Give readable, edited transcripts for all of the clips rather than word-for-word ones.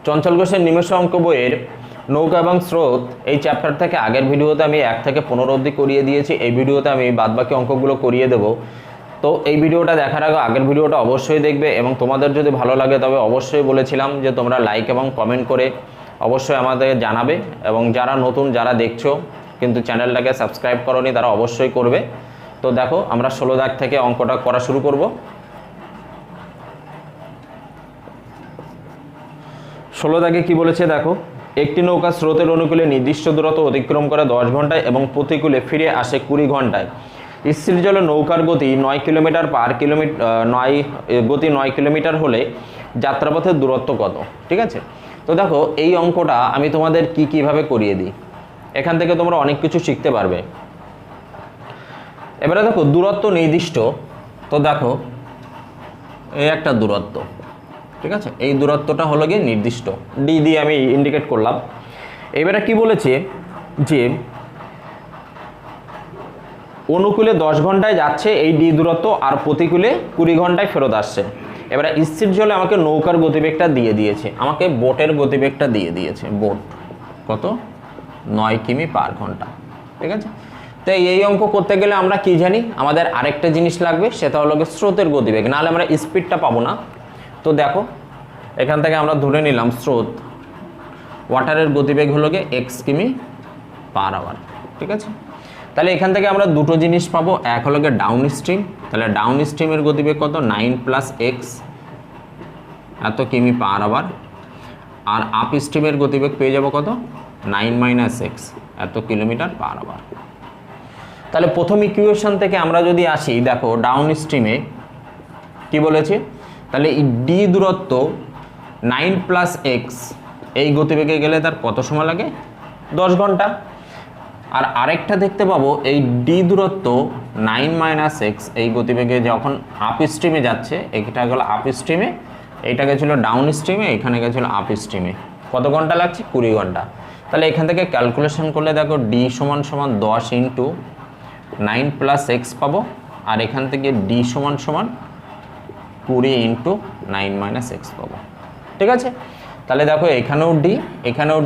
চঞ্চল ঘোষের নিমেষ অঙ্ক বইয়ের নৌকা এবং স্রোত এই চ্যাপ্টার থেকে আগের ভিডিওতে আমি 1 থেকে 15 অবধি করিয়ে দিয়েছি। এই ভিডিওতে আমি বাদবাকি অঙ্কগুলো করিয়ে দেব। তো এই ভিডিওটা দেখার আগে আগের ভিডিওটা অবশ্যই দেখবে এবং তোমাদের যদি ভালো লাগে তবে অবশ্যই বলেছিলাম যে তোমরা লাইক এবং কমেন্ট করে অবশ্যই আমাদের জানাবে, এবং যারা নতুন যারা দেখছো কিন্তু চ্যানেলটাকে সাবস্ক্রাইব করোনি তারা অবশ্যই করবে। তো দেখো আমরা 16 দাগ থেকে অঙ্কটা করা শুরু করব। 16 দাগে কি বলেছে দেখো, একটি নৌকা স্রোতের অনুকূলে নির্দিষ্ট দূরত্ব অতিক্রম করে 10 ঘন্টায় এবং প্রতিকূলে ফিরে আসে 20 ঘন্টায়। স্থির জলে নৌকার গতি 9 কিলোমিটার পার গতি 9 কিলোমিটার হলে যাত্রাপথের দূরত্ব কত? ঠিক আছে, তো দেখো এই অঙ্কটা আমি তোমাদের কিভাবে করিয়ে দিই, এখান থেকে তোমরা অনেক কিছু শিখতে পারবে। এবারে দেখো দূরত্ব নির্দিষ্ট, তো দেখো এই একটা দূরত্ব, ঠিক আছে, এই দূরত্বটা হলো গিয়ে নির্দিষ্ট, ডি দিয়ে আমি ইন্ডিকেট করলাম। এবারে কি বলেছে যে অনুকূলে 10 ঘন্টায় যাচ্ছে এই ডি দূরত্ব, আর প্রতিকূলে 20 ঘন্টায় ফেরত আসছে। এবারে স্থির জলে আমাকে নৌকার গতিবেগটা দিয়ে দিয়েছে, আমাকে বোটের গতিবেগটা দিয়ে দিয়েছে। বোট কত? 9 কিমি পার ঘন্টা। ঠিক আছে, তো এই অঙ্ক করতে গেলে আমরা কি জানি, আমাদের আরেকটা জিনিস লাগবে, সেটা হলো স্রোতের গতিবেগ, নাহলে আমরা স্পিডটা পাবো না। তো দেখো এখান থেকে আমরা ধরে নিলাম স্রোত, ওয়াটারের গতিবেগ হলো গিয়ে এক্স কিমি পার আওয়ার। ঠিক আছে, তাহলে এখান থেকে আমরা দুটো জিনিস পাবো, এক হলো গিয়ে ডাউন স্ট্রিম, তাহলে ডাউন স্ট্রিমের গতিবেগ কত? 9 প্লাস এক্স এত কিমি পার আওয়ার, আর আপ স্ট্রিমের গতিবেগ পেয়ে যাবো কত? 9 মাইনাস এক্স এত কিলোমিটার পার আওয়ার। তাহলে প্রথম ইকুয়েশন থেকে আমরা যদি আসি, দেখো ডাউন স্ট্রিমে কি বলেছে, তাহলে এই ডি দূরত্ব 9 প্লাস এক্স এই গতিবেগে গেলে তার কত সময় লাগে? 10 ঘন্টা। আর আরেকটা দেখতে পাবো এই ডি দূরত্ব 9 মাইনাস এক্স এই গতিবেগে যখন আপ স্ট্রিমে যাচ্ছে, এটা গেল আপ স্ট্রিমে, এইটা গেছিলো ডাউন স্ট্রিমে, এখানে গেছিলো আপ স্ট্রিমে, কত ঘন্টা লাগছে? 20 ঘন্টা। তাহলে এখান থেকে ক্যালকুলেশন করলে দেখো ডি সমান 10 ইন্টু 9 প্লাস এক্স পাবো, আর এখান থেকে ডি সমান 20 ইন্টু 9 মাইনাস এক্স পাবো। ঠিক আছে, তাহলে দেখো এখানেও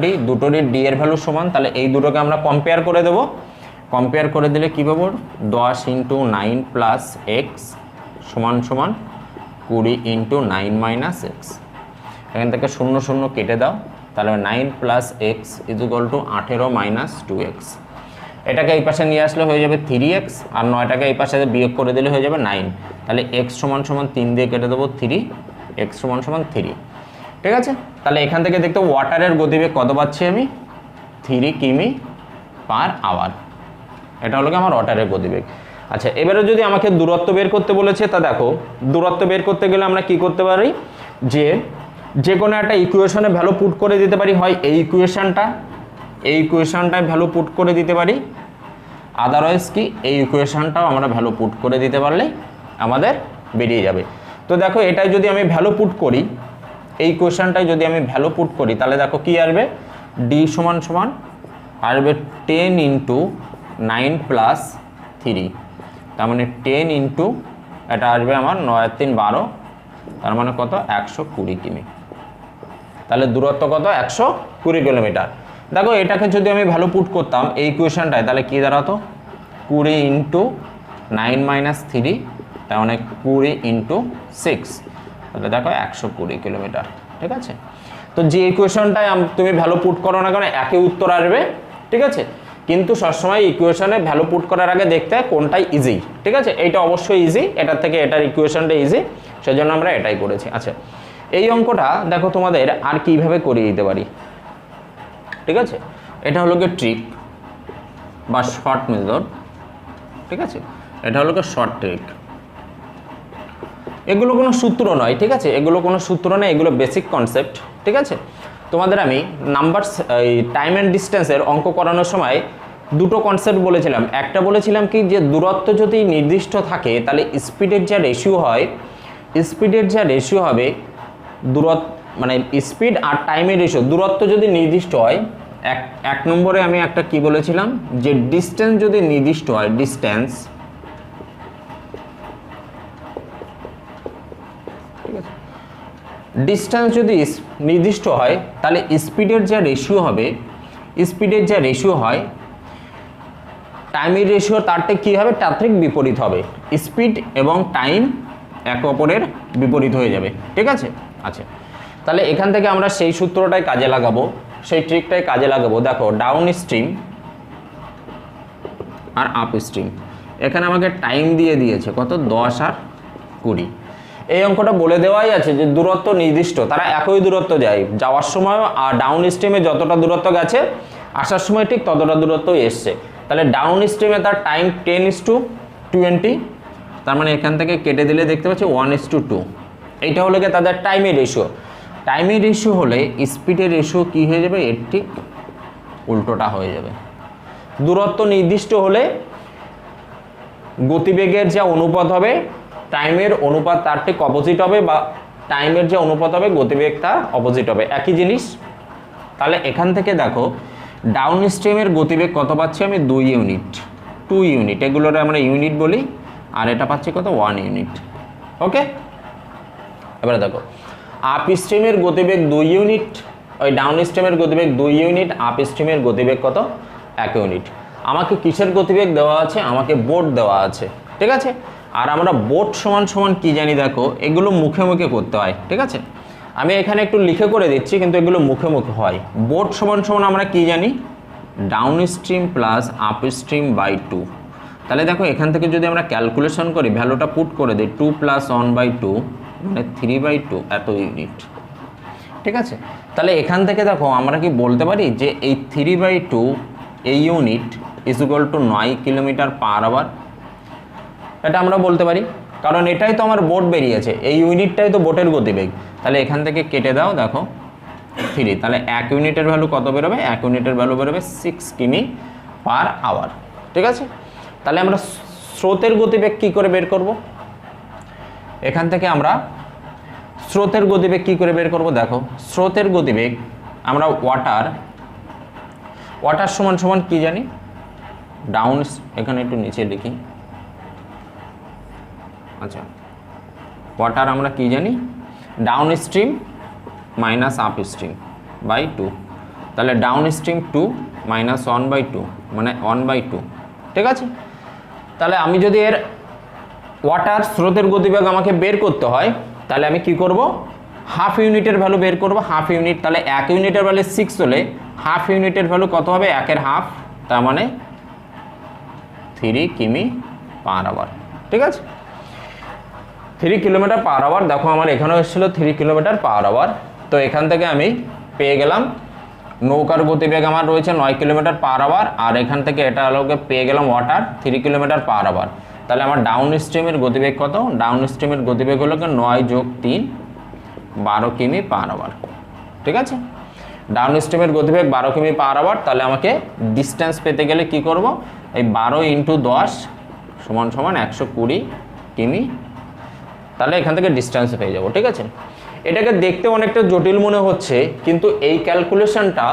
ডি, দুটোরই ডি এর ভ্যালু সমান, তাহলে এই দুটোকে আমরা কম্পেয়ার করে দেবো। কম্পেয়ার করে দিলে কী পাবো? 10 ইন্টু 9 প্লাস এক্স সমান 20 ইন্টু 9 মাইনাস এক্স। এখান থেকে 0 0 কেটে দাও, তাহলে 9 plus x is equal to 18 minus 2x। এটাকে এই পাশে নিয়ে আসলে হয়ে যাবে 3x, আর 9টাকে এই পাশে বিয়োগ করে দিলে হয়ে যাবে 9। তাহলে x সমান 3 দিয়ে কেটে দেবো 3, x সমান 3। ঠিক আছে, তাহলে এখান থেকে দেখতে ওয়াটারের গতিবেগ কত পাচ্ছি আমি? 3 কিমি পার আওয়ার। এটা হলো কি আমার ওয়াটারের গতিবেগ। আচ্ছা, এবারে যদি আমাকে দূরত্ব বের করতে বলেছে, তা দেখো দূরত্ব বের করতে গেলে আমরা কি করতে পারি, যে কোনো একটা ইকুয়েশনে ভ্যালু পুট করে দিতে পারি, হয় এই ইকুয়েশনটায় ভ্যালু পুট করে দিতে পারি, আদারওয়াইজ কি এই ইকুয়েশনটাও আমরা ভ্যালু পুট করে দিতে পারলে আমাদের বেরিয়ে যাবে। তো দেখো এটাই যদি আমি ভ্যালু পুট করি, এই কোয়েশনটাই যদি আমি ভ্যালু পুট করি, তাহলে দেখো কি আসবে, ডি সমান আসবে 10 ইন্টু 9 প্লাস 3, তার মানে 10 ইন্টু এটা আসবে আমার 9 আর 3 12, তার মানে কত? 120 কিমি। তাহলে দূরত্ব কত? 120 কিলোমিটার। দেখো এটাকে যদি আমি ভ্যালু পুট করতাম এই ইকুয়েশনটায়, তাহলে কি দাঁড়াতো? 20 ইন্টু 9 মাইনাস 3, তার মানে 20 ইন্টু 6, তাহলে দেখো 120 কিলোমিটার। ঠিক আছে, তো যে ইকুয়েশনটায় তুমি ভ্যালু পুট করো না কেন একই উত্তর আসবে। ঠিক আছে, কিন্তু সবসময় ইকুয়েশনে ভ্যালু পুট করার আগে দেখতে হয় কোনটাই ইজি। ঠিক আছে, এইটা অবশ্যই ইজি, এটার থেকে এটার ইকুয়েশনটা ইজি, সেজন্য আমরা এটাই করেছি। আচ্ছা, এই অঙ্কটা দেখো তোমাদের আর কিভাবে করিয়ে দিতে পারি। ঠিক আছে, এটা হলো গিয়ে ট্রিক বা শর্ট মেথড। ঠিক আছে, এটা হলো গিয়ে শর্ট ট্রিক, এগুলো কোনো সূত্র নয়। ঠিক আছে, এগুলো কোনো সূত্র নয়, এগুলো বেসিক কনসেপ্ট। ঠিক আছে, তোমাদের আমি নাম্বারস এই টাইম অ্যান্ড ডিস্টেন্সের অঙ্ক করানোর সময় দুটো কনসেপ্ট বলেছিলাম। একটা বলেছিলাম কি, যে দূরত্ব যদি নির্দিষ্ট থাকে তাহলে স্পিডের যা রেশিও হবে দূরত্ব, মানে স্পিড আর টাইমের রেশিও, দূরত্ব যদি নির্দিষ্ট হয়, এক নম্বরে আমি একটা কি বলেছিলাম, যে ডিস্টেন্স যদি নির্দিষ্ট হয়, ডিস্টেন্স ডিস্টেন্স যদি নির্দিষ্ট হয় তাহলে স্পিডের যা রেশিও হবে, স্পিডের যা রেশিও হয় টাইমের রেশিও তারটা কী হবে, তার ঠিক বিপরীত হবে। স্পিড এবং টাইম একে অপরের বিপরীত হয়ে যাবে, ঠিক আছে। আচ্ছা, তাহলে এখান থেকে আমরা সেই সূত্রটাই কাজে লাগাবো, সেই ট্রিকটাই কাজে লাগাবো। দেখো ডাউন স্ট্রিম আর আপ স্ট্রিম, এখানে আমাকে টাইম দিয়ে দিয়েছে কত, 10 আর 20। এই অঙ্কটা বলে দেওয়াই আছে যে দূরত্ব নির্দিষ্ট, তারা একই দূরত্ব যায় যাওয়ার সময়, আর ডাউন স্ট্রিমে যতটা দূরত্ব গেছে আসার সময় ঠিক ততটা দূরত্ব এসছে। তাহলে ডাউন স্ট্রিমে তার টাইম 10:20, তার মানে এখান থেকে কেটে দিলে দেখতে পাচ্ছি 1:2। এইটা হলো গিয়ে তাদের টাইমের রেশিও। টাইমের রেশিও হলে স্পিডের রেশিও কী হয়ে যাবে, এর ঠিক উল্টোটা হয়ে যাবে। দূরত্ব নির্দিষ্ট হলে গতিবেগের যা অনুপাত হবে টাইমের অনুপাত তার ঠিক অপোজিট হবে, বা টাইমের যে অনুপাত হবে গতিবেগ তার অপোজিট হবে, একই জিনিস। তাহলে এখান থেকে দেখো ডাউন স্ট্রিমের গতিবেগ কত পাচ্ছি আমি, 2 ইউনিট, 2 ইউনিট, এগুলোর আমরা ইউনিট বলি, আর এটা পাচ্ছি কত, 1 ইউনিট। ওকে, এবারে দেখো আপ স্ট্রিমের গতিবেগ 2 ইউনিট, ওই ডাউন স্ট্রিমের গতিবেগ 2 ইউনিট, আপ স্ট্রিমের গতিবেগ কত, 1 ইউনিট। আমাকে কিসের গতিবেগ দেওয়া আছে, আমাকে বোট দেওয়া আছে, ঠিক আছে। আর আমরা বোট সমান সমান কি জানি, দেখো এগুলো মুখে মুখে করতে হয়, ঠিক আছে। আমি এখানে একটু লিখে করে দিচ্ছি, কিন্তু এগুলো মুখে মুখে হয়। বোট সমান সমান আমরা কি জানি, downstream plus upstream by 2। তাহলে দেখো এখান থেকে যদি আমরা ক্যালকুলেশন করি, ভ্যালুটা পুট করে দিই, 2 + 1/2 মানে 3/2 এত ইউনিট, ঠিক আছে। তাহলে এখান থেকে দেখো আমরা কি বলতে পারি যে এই 3/2 এই ইউনিট ইজ ইকুয়াল টু 9 কিলোমিটার/আওয়ার, এটা আমরা বলতে পারি, কারণ এটাই তো আমার বোট বেরিয়েছে, এই ইউনিটটাই তো বোটের গতিবেগ। তাহলে এখান থেকে কেটে দাও, দেখো 3, তাহলে 1 ইউনিটের ভ্যালু কত বেরোবে, 1 ইউনিটের ভ্যালু বেরোবে 6 কিমি/আওয়ার, ঠিক আছে। তাহলে আমরা স্রোতের গতিবেগ কী করে বের করব, এখান থেকে আমরা স্রোতের গতিবেগ কী করে বের করব, দেখো স্রোতের গতিবেগ আমরা ওয়াটার সমান সমান কি জানি, ডাউন, এখানে একটু নিচে লিখি, আচ্ছা ওয়াটার আমরা কি জানি, downstream minus upstream by 2। তাহলে ডাউন স্ট্রিম 2 - 1/2 মানে 1/2, ঠিক আছে। তাহলে আমি যদি এর ওয়াটার স্রোতের গতিবেগ আমাকে বের করতে হয়, তাহলে আমি কি করব, হাফ ইউনিটের ভ্যালু বের করব, হাফ ইউনিট। তাহলে 1 ইউনিটের ভ্যালু 6 হলে হাফ ইউনিটের ভ্যালু কত হবে, 1-এর হাফ, তার মানে 3 কিমি/আওয়ার, ঠিক আছে। 3 কিলোমিটার/আওয়ার, দেখো আমার এখানেও এসেছিলো 3 কিলোমিটার/আওয়ার। তো এখান থেকে আমি পেয়ে গেলাম নৌকার গতিবেগ আমার রয়েছে 9 কিলোমিটার/আওয়ার, আর এখান থেকে এটা আলোকে পেয়ে গেলাম ওয়াটার 3 কিলোমিটার/আওয়ার। তাহলে আমার ডাউন স্ট্রিমের গতিবেগ কত, ডাউন স্ট্রিমের গতিবেগ হলো 9 + 3 12 কিমি/আওয়ার, ঠিক আছে। ডাউন স্ট্রিমের গতিবেগ 12 কিমি/আওয়ার। তাহলে আমাকে ডিস্টেন্স পেতে গেলে কি করব, এই 12 × 10 = 120 কিমি। তাহলে এখান থেকে ডিস্টেন্স পেয়ে যাব, ঠিক আছে। এটাকে দেখতে অনেকটা জটিল মনে হচ্ছে, কিন্তু এই ক্যালকুলেশনটা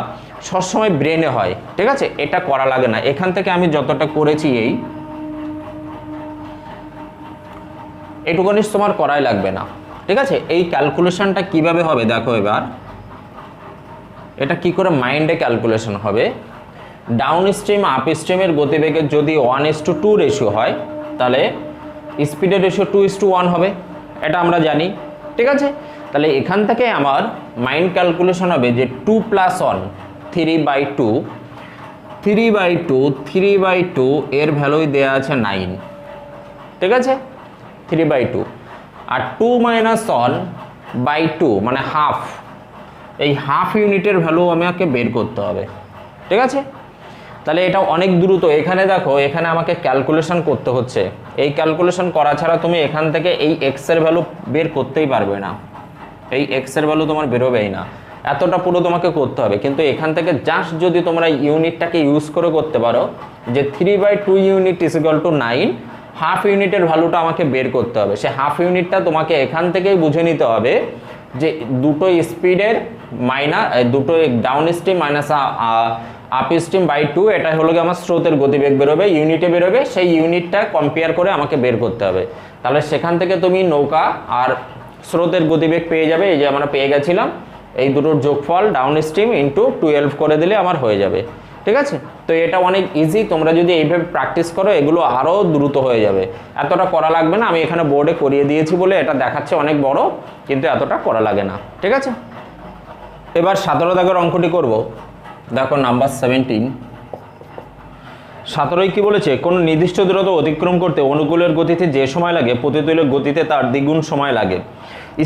সবসময় ব্রেনে হয়, ঠিক আছে, এটা করা লাগে না। এখান থেকে আমি যতটা করেছি এইটুকুনি তোমার করাই লাগবে না, ঠিক আছে। এই ক্যালকুলেশনটা কিভাবে হবে দেখো, এবার এটা কি করে মাইন্ডে ক্যালকুলেশন হবে। ডাউন স্ট্রিম আপ স্ট্রিমের গতিবেগের যদি 1:2 রেশিও হয়, তাহলে স্পিডের রেশিও 2:1 হবে, এটা আমরা জানি, ঠিক আছে। তাহলে এখান থেকে আমার মাইন্ড ক্যালকুলেশন হবে যে 2 + 1 3/2, 3/2 এর ভ্যালুই দেওয়া আছে 9, ঠিক আছে, 3/2। আর 2 - 1/2 মানে হাফ, এই হাফ ইউনিটের ভ্যালু আমাকে বের করতে হবে, ঠিক আছে। তাহলে এটা অনেক দ্রুত, এখানে দেখো এখানে আমাকে ক্যালকুলেশন করতে হচ্ছে, এই ক্যালকুলেশন করা ছাড়া তুমি এখান থেকে এই এক্স এর ভ্যালু বের করতেই পারবে না, এই এক্স এর ভ্যালু তোমার বেরোবেই না, এতটা পুরো তোমাকে করতে হবে। কিন্তু এখান থেকে জাস্ট যদি তোমরা ইউনিটটাকে ইউজ করে করতে পারো যে 3/2 ইউনিট = 9, হাফ ইউনিটের ভ্যালুটা আমাকে বের করতে হবে, সে হাফ ইউনিটটা তোমাকে এখান থেকেই বুঝে নিতে হবে যে দুটো স্পিডের দুটো downstream minus upstream by 2, এটা হলো গিয়ে আমার স্রোতের গতিবেগ বেরোবে, ইউনিটে বেরোবে, সেই ইউনিটটা কম্পেয়ার করে আমাকে বের করতে হবে। তাহলে সেখান থেকে তুমি নৌকা আর স্রোতের গতিবেগ পেয়ে যাবে, এই যে আমরা পেয়ে গেছিলাম, এই দুটোর যোগফল ডাউন স্ট্রিম ইন্টু 12 করে দিলে আমার হয়ে যাবে। ঠিক আছে, তো এটা অনেক ইজি, তোমরা যদি এইভাবে প্র্যাকটিস করো এগুলো আরও দ্রুত হয়ে যাবে, এতটা করা লাগবে না। আমি এখানে বোর্ডে করিয়ে দিয়েছি বলে এটা দেখাচ্ছে অনেক বড়, কিন্তু এতটা করা লাগে না। ঠিক আছে, এবার 17 দাগের অঙ্কটি করব। দেখো নাম্বার 17। 17 কি বলেছে, কোনো নির্দিষ্ট দূরত্ব অতিক্রম করতে অনুকূলের গতিতে যে সময় লাগে প্রতিকূলের গতিতে তার দ্বিগুণ সময় লাগে।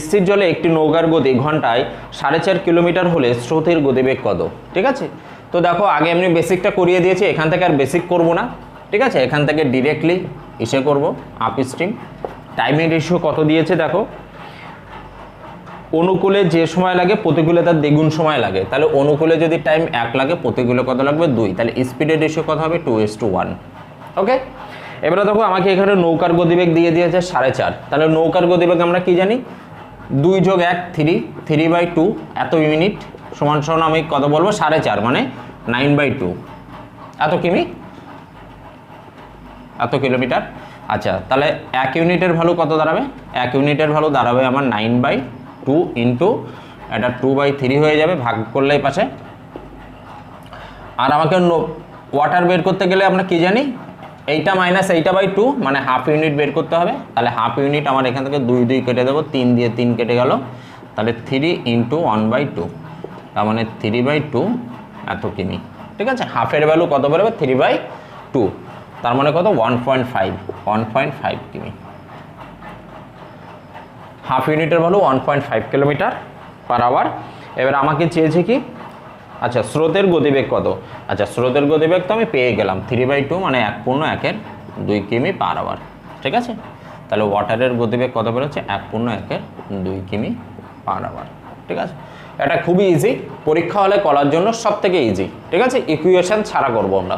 স্থির জলে একটি নৌকার গতি ঘন্টায় 4.5 কিলোমিটার হলে স্রোতের গতিবেগ কত? ঠিক আছে, তো দেখো আগে এমনি বেসিকটা করিয়ে দিয়েছি, এখান থেকে আর বেসিক করব না। ঠিক আছে, এখান থেকে ডিরেক্টলি এসে করব আপ স্ট্রিম। টাইমের রেশিও কত দিয়েছে দেখো, অনুকূলে যে সময় লাগে প্রতিকূলে তার দ্বিগুণ সময় লাগে, তাহলে অনুকূলে যদি টাইম 1 লাগে প্রতিকূলে কত লাগবে 2, তাহলে স্পিডের রেশিও কত হবে 2:1। ওকে, এবারে দেখো আমাকে এখানে নৌকার গতিবেগ দিয়ে দিয়েছে 4.5, তাহলে নৌকার গতিবেগ আমরা কি জানি 2 + 1 3, 3/2 এত মিনিট সমান সমান আমি কত বলবো 4.5 মানে 9/2 এত কিমি, এত কিলোমিটার। আচ্ছা, তাহলে 1 ইউনিটের ভ্যালু কত দাঁড়াবে, 1 ইউনিটের ভ্যালু দাঁড়াবে আমার 9/2 ইন্টু এটা 2/3 হয়ে যাবে, ভাগ করলেই পাশে। আর আমাকে ওয়াটার বের করতে গেলে আমরা কি জানি, এইটা মাইনাস এইটা/2 মানে হাফ ইউনিট বের করতে হবে, তাহলে হাফ ইউনিট আমার এখান থেকে 2 কেটে দেবো, 3 দিয়ে 3 কেটে গেল, তাহলে 3 ইন্টু 1/2 তার মানে 3/2 এত কিমি। ঠিক আছে, হাফের ভ্যালু কত বেরোবে 3/2, তার মানে কত 1.5 কিমি। হাফ ইউনিটের ভ্যালু 1.5 কিলোমিটার পার আওয়ার। এবার আমাকে চেয়েছে কি, আচ্ছা স্রোতের গতিবেগ কত, আচ্ছা স্রোতের গতিবেগ তো আমি পেয়ে গেলাম 3/2 মানে 1/2 কিমি পার আওয়ার। ঠিক আছে, তাহলে ওয়াটারের গতিবেগ কত বেরোচ্ছে 1/2 কিমি পার আওয়ার। ঠিক আছে, এটা খুবই ইজি, পরীক্ষা হলে করার জন্য সব থেকে ইজি। ঠিক আছে, ইকুয়েশন ছাড়া করবো আমরা।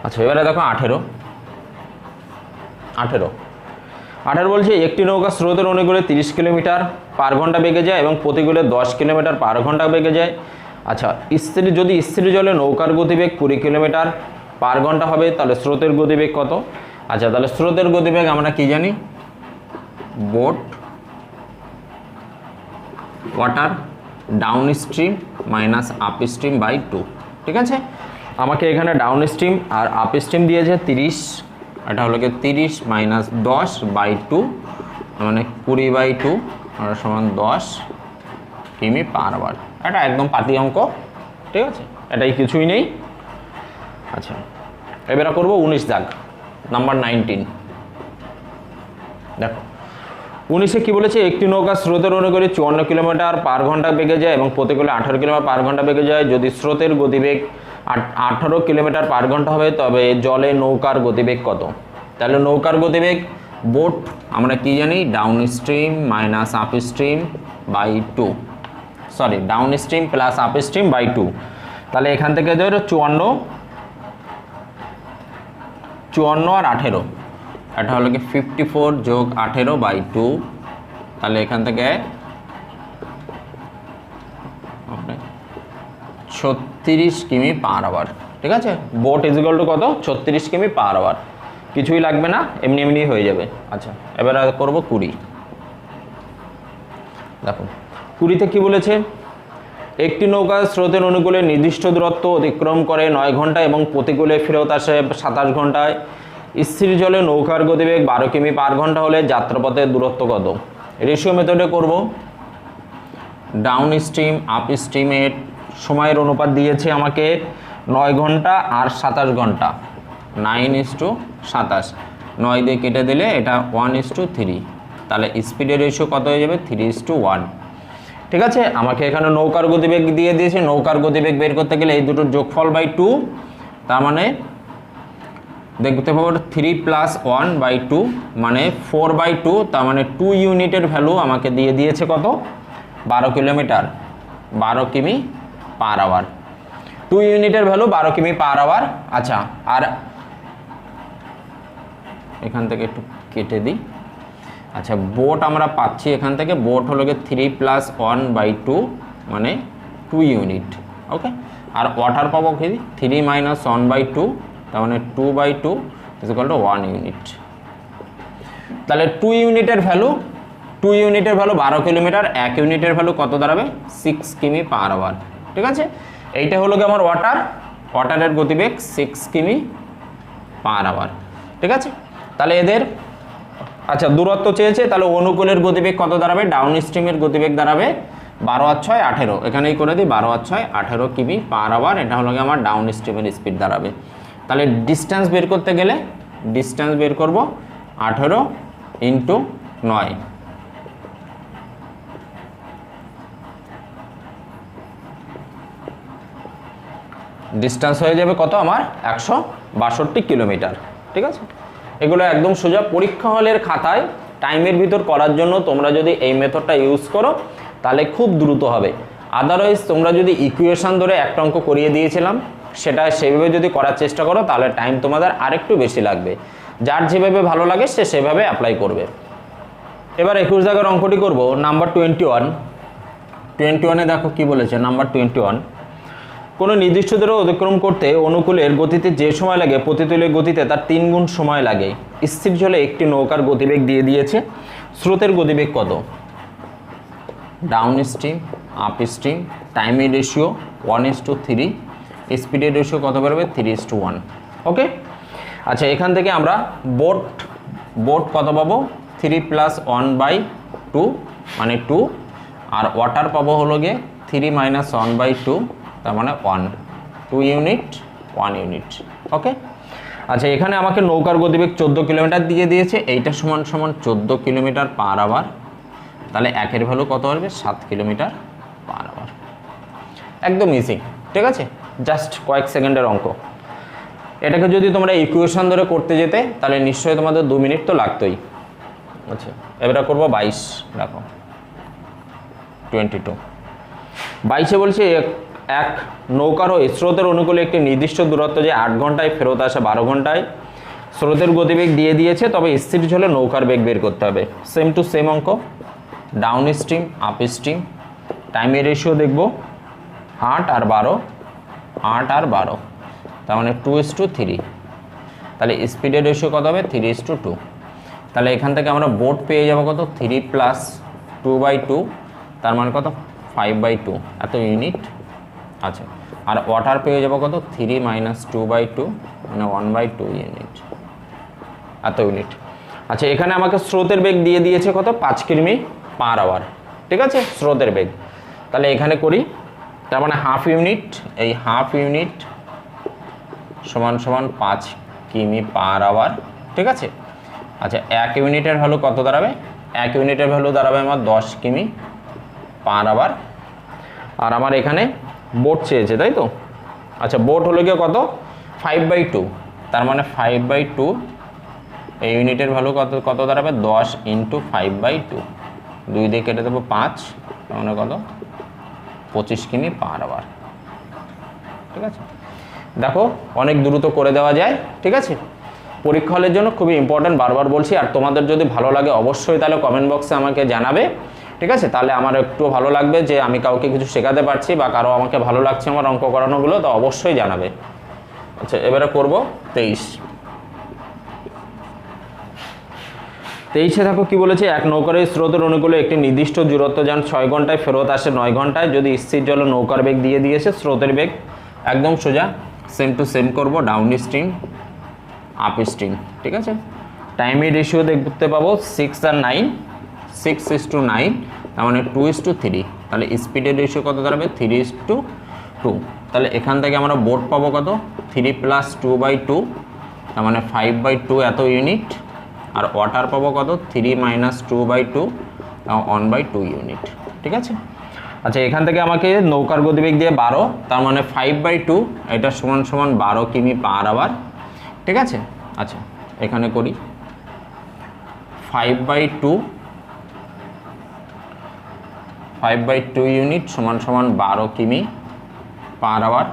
আচ্ছা এবারে দেখো 18 বলছে একটি নৌকা স্রোতের অনুকূলে 30 কিলোমিটার পার ঘন্টা বেগে যায় এবং প্রতিকূলে 10 কিলোমিটার পার ঘন্টা বেগে যায়। আচ্ছা যদি স্থির জলে নৌকার গতিবেগ 20 কিলোমিটার পার ঘন্টা হবে, তাহলে স্রোতের গতিবেগ কত? আচ্ছা তাহলে স্রোতের গতিবেগ আমরা কি জানি, boat water downstream minus upstream by 2। ঠিক আছে, আমাকে এখানে ডাউন স্ট্রিম আর আপ স্ট্রিম দিয়েছে 30, এটা হলো কি 30 মাইনাস 10/2 মানে 20/2 সমান 10 কিমি পার আওয়ার। এটা একদম পাতি অঙ্ক। ঠিক আছে, এটাই কিছুই নেই। আচ্ছা এবারে করবো 19 দাগ নাম্বার 19। দেখো 19-এ কি বলেছে, একটি নৌকা স্রোতের অনুকূলে 54 কিলোমিটার পার ঘন্টা বেগে যায় এবং প্রতিকূলে 18 কিলোমিটার পার ঘন্টা বেগে যায়। যদি স্রোতের গতিবেগ 18 কিলোমিটার পার ঘন্টা হবে তবে জলে নৌকার গতিবেগ কত? তাহলে নৌকার গতিবেগ বোট আমরা কি জানি, downstream minus upstream by 2, sorry downstream plus upstream by 2। তাহলে এখান থেকে ধরো 54 আর 18, এটা হলো কি 54 যোগ 18/2, তাহলে এখান থেকে 36 কিমি পার আওয়ার। ঠিক আছে, বোট ইজিক্যাল টু কত 36 কিমি পার আওয়ার, কিছুই লাগবে না, এমনি এমনি হয়ে যাবে। আচ্ছা এবার করবো 20। দেখো 20-তে কি বলেছে, একটি নৌকা স্রোতের অনুকূলে নির্দিষ্ট দূরত্ব অতিক্রম করে 9 ঘন্টা এবং প্রতিকূলে ফেরত আসে 27 ঘন্টায়। স্থির জলে নৌকার গতিবেগ 12 কিমি পার ঘন্টা হলে যাত্রাপথের দূরত্ব কত? রেশিও মেথডে করব। ডাউন স্ট্রিম আপ স্ট্রিমের সময়ের অনুপাত দিয়েছে আমাকে 9 ঘন্টা আর 27 ঘন্টা, 9:27, 9 দিয়ে কেটে দিলে এটা 1:3, তাহলে স্পিডের রেশিও কত হয়ে যাবে 3:1। ঠিক আছে, আমাকে এখানে নৌকার গতিবেগ দিয়ে দিয়েছে, নৌকার গতিবেগ বের করতে গেলে এই দুটোর যোগফল বাই 2, তার মানে দেখতে পাবো 3 + 1/2 মানে 4/2, তার মানে 2 ইউনিটের ভ্যালু আমাকে দিয়ে দিয়েছে কত 12 কিলোমিটার 12 কিমি পার আওয়ার। 2 ইউনিটের ভ্যালু 12 কিমি পার আওয়ার। আচ্ছা আর এখান থেকে একটু কেটে দিই। আচ্ছা বোট আমরা পাচ্ছি এখান থেকে, বোট হলো গিয়ে 3 + 1/2 মানে 2 ইউনিট। ওকে, আর ওয়াটার পাবো কি 3 - 1/2 তার মানে 2/2 = 1 ইউনিট। তাহলে 2 ইউনিটের ভ্যালু 2 ইউনিটের ভ্যালু 12 কিলোমিটার, 1 ইউনিটের ভ্যালু কত দাঁড়াবে 6 কিমি পার আওয়ার। ঠিক আছে, এইটা হলো কি আমার ওয়াটারের গতিবেগ 6 কিমি পার আওয়ার। ঠিক আছে, তাহলে এদের আচ্ছা দূরত্ব চেয়েছে, তাহলে অনুকূলের গতিবেগ কত দাঁড়াবে, ডাউন স্ট্রিমের গতিবেগ দাঁড়াবে 12 আর 6 18, এখানেই করে দিই 12 আর 6 18 কিমি পার আওয়ার। এটা হলো কি আমার ডাউন স্ট্রিমের স্পিড দাঁড়াবে। তাহলে ডিস্টেন্স বের করতে গেলে ডিস্টেন্স বের করব 18 ইন্টু 9, ডিস্টেন্স হয়ে যাবে কত আমার 162 কিলোমিটার। ঠিক আছে, এগুলো একদম সোজা পরীক্ষা হলের খাতায় টাইমের ভিতর করার জন্য তোমরা যদি এই মেথডটা ইউজ করো তাহলে খুব দ্রুত হবে। আদারওয়াইজ তোমরা যদি ইকুয়েশন ধরে একটা অঙ্ক করিয়ে দিয়েছিলাম সেটা সেভাবে যদি করার চেষ্টা করো তাহলে টাইম তোমাদের আরেকটু বেশি লাগবে। যার যেভাবে ভালো লাগে সে সেভাবে অ্যাপ্লাই করবে। এবার 21 দাগের অঙ্কটি করব নাম্বার 21। দেখো কি বলেছে নাম্বার 21, কোনো নির্দিষ্ট দূর অতিক্রম করতে অনুকূলের গতিতে যে সময় লাগে প্রতিকূলের গতিতে তার 3 গুণ সময় লাগে। স্থির জলে একটি নৌকার গতিবেগ দিয়ে দিয়েছে, স্রোতের গতিবেগ কত, ডাউন স্ট্রিম, আপ স্ট্রিম, টাইমের রেশিও 1:3, স্পিডের রেশিও কত বেরোবে 3:1। ওকে, আচ্ছা এখান থেকে আমরা বোট কত পাবো 3 + 1/2 মানে 2, আর ওয়াটার পাবো হলো গিয়ে 3 - 1/2 তার মানে 1, 2 ইউনিট 1 ইউনিট। ওকে, আচ্ছা এখানে আমাকে নৌকার গতিবেগ 14 কিলোমিটার দিয়ে দিয়েছে, এইটা সমান 14 কিলোমিটার পার আওয়ার। তাহলে একের ভ্যালু কত আসবে 7 কিলোমিটার পার আওয়ার। একদম ইজি। ঠিক আছে, জাস্ট কয়েক সেকেন্ডের অঙ্ক। এটাকে যদি তোমরা ইকুয়েশন ধরে করতে যেতে তাহলে নিশ্চয়ই তোমাদের 2 মিনিট তো লাগতোই। আচ্ছা এবারে করবো 22। দেখো 22 বলছে এক নৌকার হয়ে স্রোতের অনুকূলে একটি নির্দিষ্ট দূরত্ব যে 8 ঘন্টায় ফেরত আসে 12 ঘন্টায়, স্রোতের গতিবেগ দিয়ে দিয়েছে, তবে স্থির জলে নৌকার বেগ বের করতে হবে। সেম টু সেম অঙ্ক, ডাউন স্ট্রিম আপ স্ট্রিম, টাইমের রেশিও দেখব 8 আর 12, তার মানে 2:3। তাহলে স্পিডের রেশিও কত হবে 3:2। তাহলে এখান থেকে আমরা বোট পেয়ে যাবো কত 3 + 2/2 তার মানে কত 5/2 এত ইউনিট। আচ্ছা আর ওয়াটার পেয়ে যাবো কত 3 - 2/2 মানে 1/2 ইউনিট এত ইউনিট। আচ্ছা এখানে আমাকে স্রোতের বেগ দিয়ে দিয়েছে কত 5 কিমি পার আওয়ার। ঠিক আছে, স্রোতের বেগ তাহলে এখানে করি, তার মানে হাফ ইউনিট, এই হাফ ইউনিট সমান 5 কিমি পার আওয়ার। ঠিক আছে, আচ্ছা 1 ইউনিটের ভ্যালু কত দাঁড়াবে, 1 ইউনিটের ভ্যালু দাঁড়াবে আমার 10 কিমি পার আওয়ার। আর আমার এখানে বোট চেয়েছে তাই তো। আচ্ছা বোট হলো গিয়ে কত 5/2, তার মানে 5/2, এই ইউনিটের ভ্যালু কত দাঁড়াবে 10 × 5/2, 2 দিয়ে কেটে দেবো 5, তার মানে কত 25 কিমি পার আওয়ার। ঠিক আছে, দেখো অনেক দ্রুত করে দেওয়া যায়। ঠিক আছে, পরীক্ষা হলের জন্য খুবই ইম্পর্টেন্ট, বারবার বলছি। আর তোমাদের যদি ভালো লাগে অবশ্যই তাহলে কমেন্ট বক্সে আমাকে জানাবে। ঠিক আছে, তাহলে আমার একটু ভালো লাগবে যে আমি কাউকে কিছু শেখাতে পারছি বা কারো আমাকে ভালো লাগছে আমার অঙ্ক করানোগুলো, তো অবশ্যই জানাবে। আচ্ছা এবারে করব 23। দেখো কি বলেছে, এক নৌকার স্রোতের অনুকূলে একটি নির্দিষ্ট দূরত্ব যান 6 ঘন্টায় ফেরত আসে 9 ঘন্টায়, যদি স্থির জলে নৌকার বেগ দিয়ে দিয়েছে, স্রোতের বেগ একদম সোজা সেম টু সেম করব, ডাউন স্ট্রিম আপ স্ট্রিম। ঠিক আছে, টাইমের রেশিও দেখতে পাবো 6 আর 9, 6:9 তার মানে 2:3। তাহলে স্পিডের রেশিও কত দাঁড়াবে 3:2। তাহলে এখান থেকে আমরা বোট পাবো কত 3 + 2/2 তার মানে 5/2 এত ইউনিট, আর ওয়াটার পাবো কত 3 - 2/2 1/2 ইউনিট। ঠিক আছে, আচ্ছা এখান থেকে আমাকে নৌকার গতিবেগ দিয়ে 12, তার মানে 5/2 এটা সমান 12 কিমি পার আওয়ার। ঠিক আছে, আচ্ছা এখানে করি 5/2 ইউনিট সমান 12 কিমি পার আওয়ার।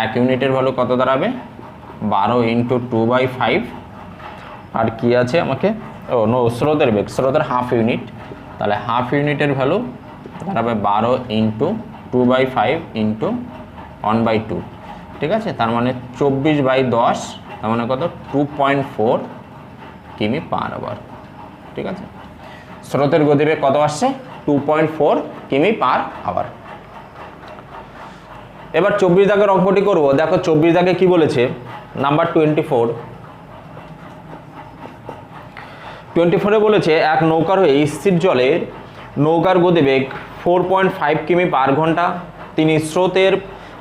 1 ইউনিটের ভ্যালু কত দাঁড়াবে 12 × 2/5, আর কি আছে আমাকে স্রোতের বেগ, স্রোতের হাফ ইউনিট, তাহলে হাফ ইউনিটের ভ্যালু দাঁড়াবে 12 × 2/5 × 1/2। ঠিক আছে, তার মানে 24/10 তার মানে কত 2.4 কিমি পার আওয়ার। ঠিক আছে, স্রোতের গতিবেগ কত আসছে 2.4 কিমি পার আওয়ার। এবার 24 দাগের অঙ্কটি করব। দেখো 24 দাগে কি বলেছে, নাম্বার 24 বলেছে এক নৌকার হয়ে স্থির জলের নৌকার গতিবেগ 4.5 কিমি পার ঘন্টা। তিনি স্রোতের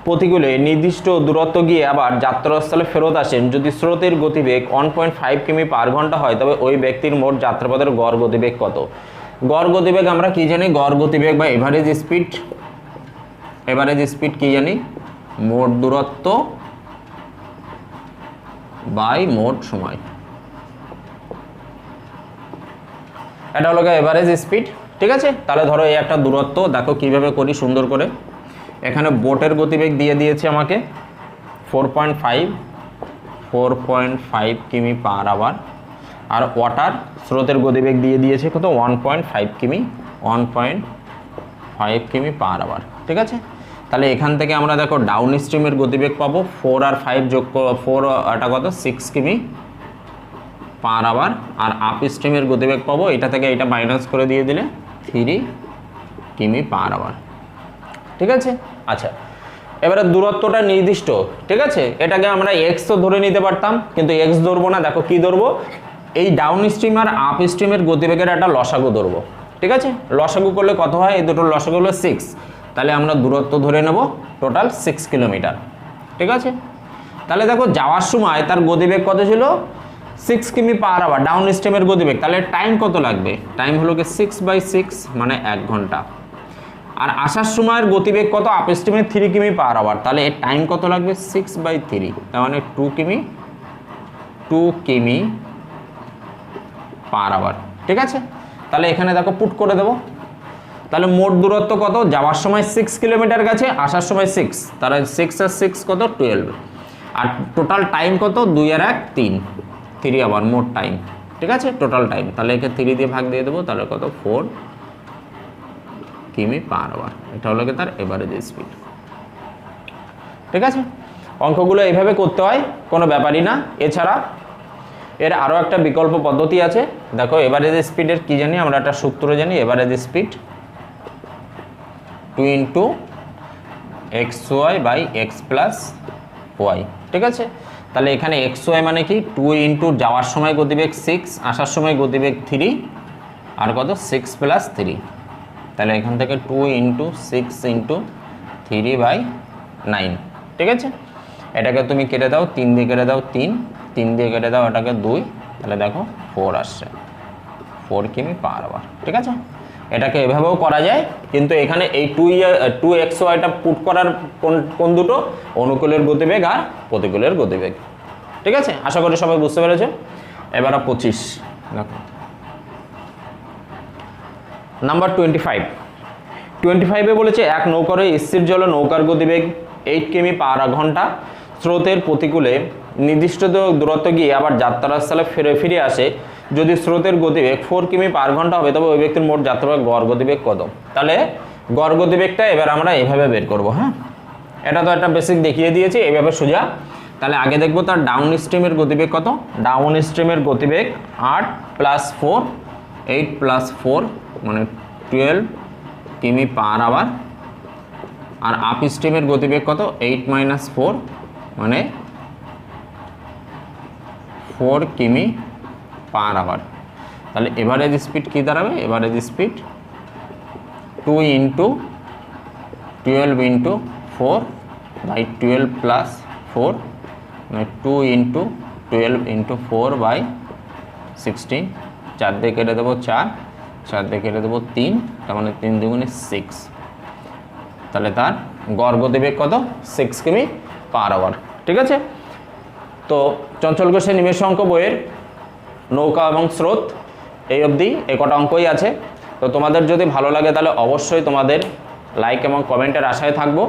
প্রতিকূলে নির্দিষ্ট দূরত্ব গিয়ে আবার যাত্রাস্থলে ফেরত আসেন। যদি স্রোতের গতিবেগ 1.5 কিমি পার ঘন্টা হয় তবে ওই ব্যক্তির মোট যাত্রাপথের গড় গতিবেগ কত? গড় গতিবেগ আমরা কি জানি, গড় গতিবেগ বা এভারেজ স্পিড কি জানি, মোট দূরত্ব বাই মোট সময়। এটা হলো এভারেজ স্পিড, ঠিক আছে। তাহলে ধরো এই একটা দূরত্ব, দেখো কিভাবে করি সুন্দর করে। এখানে বোটের গতিবেগ দিয়ে দিয়েছে আমাকে 4.5 কিমি পার আওয়ার, আর ওয়াটার স্রোতের গতিবেগ দিয়ে দিয়েছে কত 1.5 কিমি পার আওয়ার, ঠিক আছে। তাহলে এখান থেকে আমরা দেখো ডাউন স্ট্রিমের গতিবেগ পাবো 4 আর 5 যোগ 4, এটা কত 6 কিমি পার আওয়ার, আর আপ স্ট্রিমের গতিবেগ পাবো এটা থেকে এটা মাইনাস করে দিয়ে দিলে 3 কিমি পার আওয়ার, ঠিক আছে। আচ্ছা, এবারে দূরত্বটা নির্দিষ্ট, ঠিক আছে। এটাকে আমরা এক্স তো ধরে নিতে পারতাম, কিন্তু এক্স ধরবো না। দেখো কি ধরবো, এই ডাউন স্ট্রিম আর আপ স্ট্রিমের গতিবেগের একটা লসাগু ধরবো, ঠিক আছে। লসাগু করলে কত হয়, এই দুটোর লসাগু হলো 6। তাহলে আমরা দূরত্ব ধরে নেব টোটাল 6 কিলোমিটার, ঠিক আছে। তাহলে দেখো যাওয়ার সময় তার গতিবেগ কত ছিল 6 কিমি পার আওয়ার, ডাউন স্ট্রিমের গতিবেগ। তাহলে টাইম কত লাগবে, টাইম হলো কি 6/6 মানে 1 ঘন্টা। আর আসার সময়ের গতিবেগ কত, আপ স্ট্রিমে 3 কিমি পার আওয়ার, তাহলে এর টাইম কত লাগবে 6/3, তার মানে 2 কিমি পার আওয়ার, ঠিক আছে। তাহলে এখানে দেখো পুট করে দেবো। তাহলে মোট দূরত্ব কত, যাওয়ার সময় 6 কিলোমিটার গেছে, আসার সময় 6, তাহলে 6 আর 6 কত 12, আর টোটাল টাইম কত 2 আর 1 3 আওয়ার মোট টাইম, ঠিক আছে, টোটাল টাইম। তাহলে একে 3 দিয়ে ভাগ দিয়ে দেবো, তাহলে কত 4 কিমি পার আওয়ার। এটা হলো কি তার এভারেজ স্পিড, ঠিক আছে। অঙ্কগুলো এইভাবে করতে হয়, কোনো ব্যাপারই না। এছাড়া এর আরও একটা বিকল্প পদ্ধতি আছে। দেখো এভারেজ স্পিডের কি জানি আমরা, একটা সূত্র জানি, এভারেজ স্পিড 2 × xy/x + y, ঠিক আছে। তাহলে এখানে xy মানে কি 2 × যাওয়ার সময় গতিবেগ 6, আসার সময় গতিবেগ 3, আর কত 6 + 3। তাহলে এখান থেকে 2 × 6 × 3/9, ঠিক আছে। এটাকে তুমি কেটে দাও, 3 দিয়ে কেটে দাও 3 দিয়ে কেটে দাও এটাকে 2, তাহলে দেখো 4 আসছে, 4 কিমি পার আওয়ার, ঠিক আছে। এটাকে এভাবেও করা যায়, কিন্তু এখানে এই 2xyটা পুট করার কোন দুটো, অনুকূলের গতিবেগ আর প্রতিকূলের গতিবেগ, ঠিক আছে। আশা করি সবাই বুঝতে পেরেছে। এবার 25 দেখো, নাম্বার 25 বলেছে এক নৌকার স্থির জলে নৌকার গতিবেগ 8 কিমি পার ঘন্টা। স্রোতের প্রতিকূলে নির্দিষ্ট দূরত্ব গিয়ে আবার যাত্রাস্থলে ফিরে আসে। যদি স্রোতের গতিবেগ 4 কিমি পার ঘন্টা হবে তবে ওই ব্যক্তির মোট যাত্রার গড় গতিবেগ কত? তাহলে গড় গতিবেগটা এবার আমরা এইভাবে বের করব। হ্যাঁ, এটা তো একটা বেসিক দেখিয়ে দিয়েছি, এইভাবে সোজা। তাহলে আগে দেখব তার ডাউন স্ট্রিমের গতিবেগ কত। ডাউন স্ট্রিমের গতিবেগ 8 + 4, 8 + 4 মানে 12 কিমি পার আওয়ার। আর আপ স্ট্রিমের গতিবেগ কত 8 - 4 মানে 4 কিমি পার আওয়ার। তাহলে এভারেজ স্পিড কী দাঁড়াবে? এভারেজ স্পিড 2 × 12 × 4/12 + 4 মানে 2 × 12 × 4/16। 4 দিয়ে কেটে দেবো 4, 4 দিয়ে কেটে দেবো 3, তার মানে 3 × 6। তাহলে তার গড় গতিবেগ কত? 6 কিমি পার আওয়ার, ঠিক আছে। তো চঞ্চল ঘোষের নিমেষ অঙ্ক বইয়ের নৌকা এবং স্রোত এই অবধি কটা অঙ্কই আছে। তো তোমাদের যদি ভালো লাগে তাহলে অবশ্যই তোমাদের লাইক এবং কমেন্টের আশায় থাকবো।